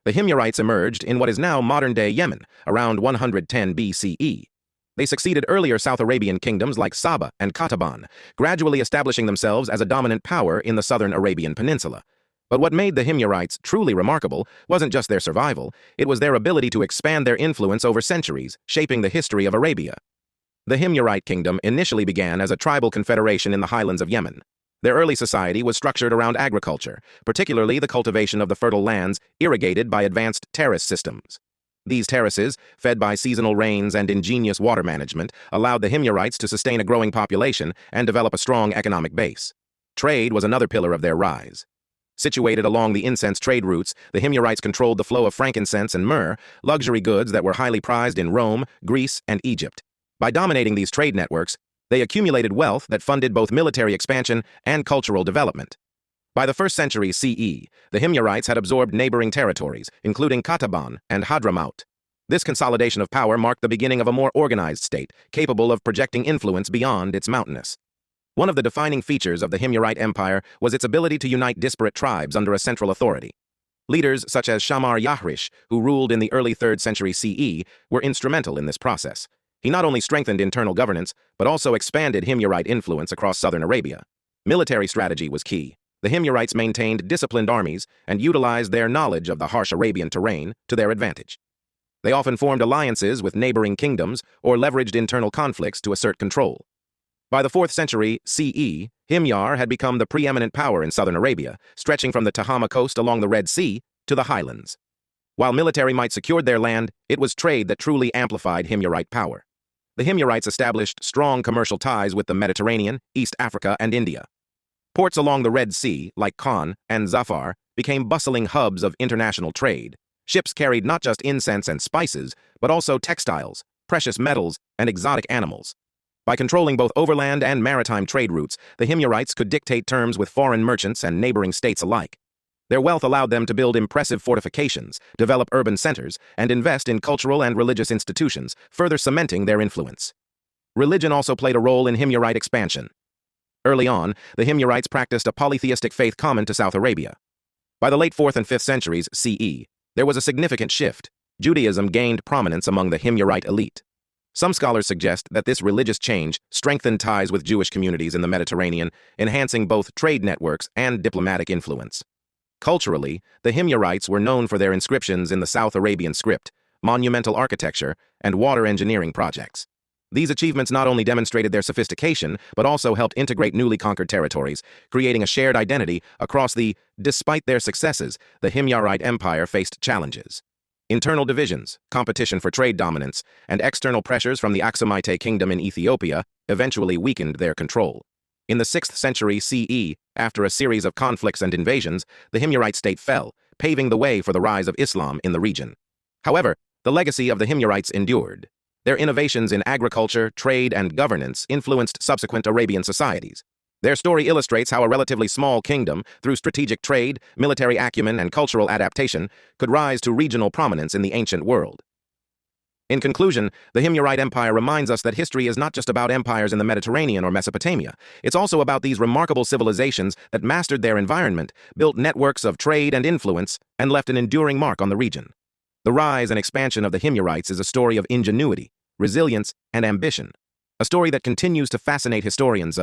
The Himyarites emerged in what is now modern-day Yemen, around 110 BCE. They succeeded earlier South Arabian kingdoms like Saba and Qataban, gradually establishing themselves as a dominant power in the southern Arabian Peninsula. But what made the Himyarites truly remarkable wasn't just their survival, it was their ability to expand their influence over centuries, shaping the history of Arabia. The Himyarite Kingdom initially began as a tribal confederation in the highlands of Yemen. Their early society was structured around agriculture, particularly the cultivation of the fertile lands irrigated by advanced terrace systems. These terraces, fed by seasonal rains and ingenious water management, allowed the Himyarites to sustain a growing population and develop a strong economic base. Trade was another pillar of their rise. Situated along the incense trade routes, the Himyarites controlled the flow of frankincense and myrrh, luxury goods that were highly prized in Rome, Greece, and Egypt. By dominating these trade networks, they accumulated wealth that funded both military expansion and cultural development. By the 1st century CE, the Himyarites had absorbed neighboring territories, including Qataban and Hadramaut. This consolidation of power marked the beginning of a more organized state, capable of projecting influence beyond its mountainous. One of the defining features of the Himyarite Empire was its ability to unite disparate tribes under a central authority. Leaders such as Shammar Yahrish, who ruled in the early 3rd century CE, were instrumental in this process. He not only strengthened internal governance, but also expanded Himyarite influence across southern Arabia. Military strategy was key. The Himyarites maintained disciplined armies and utilized their knowledge of the harsh Arabian terrain to their advantage. They often formed alliances with neighboring kingdoms or leveraged internal conflicts to assert control. By the 4th century CE, Himyar had become the preeminent power in southern Arabia, stretching from the Tahama coast along the Red Sea to the highlands. While military might secured their land, it was trade that truly amplified Himyarite power. The Himyarites established strong commercial ties with the Mediterranean, East Africa, and India. Ports along the Red Sea, like Khan and Zafar, became bustling hubs of international trade. Ships carried not just incense and spices, but also textiles, precious metals, and exotic animals. By controlling both overland and maritime trade routes, the Himyarites could dictate terms with foreign merchants and neighboring states alike. Their wealth allowed them to build impressive fortifications, develop urban centers, and invest in cultural and religious institutions, further cementing their influence. Religion also played a role in Himyarite expansion. Early on, the Himyarites practiced a polytheistic faith common to South Arabia. By the late 4th and 5th centuries CE, there was a significant shift. Judaism gained prominence among the Himyarite elite. Some scholars suggest that this religious change strengthened ties with Jewish communities in the Mediterranean, enhancing both trade networks and diplomatic influence. Culturally, the Himyarites were known for their inscriptions in the South Arabian script, monumental architecture, and water engineering projects. These achievements not only demonstrated their sophistication, but also helped integrate newly conquered territories, creating a shared identity across despite their successes, the Himyarite Empire faced challenges. Internal divisions, competition for trade dominance, and external pressures from the Aksumite Kingdom in Ethiopia eventually weakened their control. In the 6th century CE, after a series of conflicts and invasions, the Himyarite state fell, paving the way for the rise of Islam in the region. However, the legacy of the Himyarites endured. Their innovations in agriculture, trade, and governance influenced subsequent Arabian societies. Their story illustrates how a relatively small kingdom, through strategic trade, military acumen, and cultural adaptation, could rise to regional prominence in the ancient world. In conclusion, the Himyarite Empire reminds us that history is not just about empires in the Mediterranean or Mesopotamia. It's also about these remarkable civilizations that mastered their environment, built networks of trade and influence, and left an enduring mark on the region. The rise and expansion of the Himyarites is a story of ingenuity, resilience, and ambition. A story that continues to fascinate historians,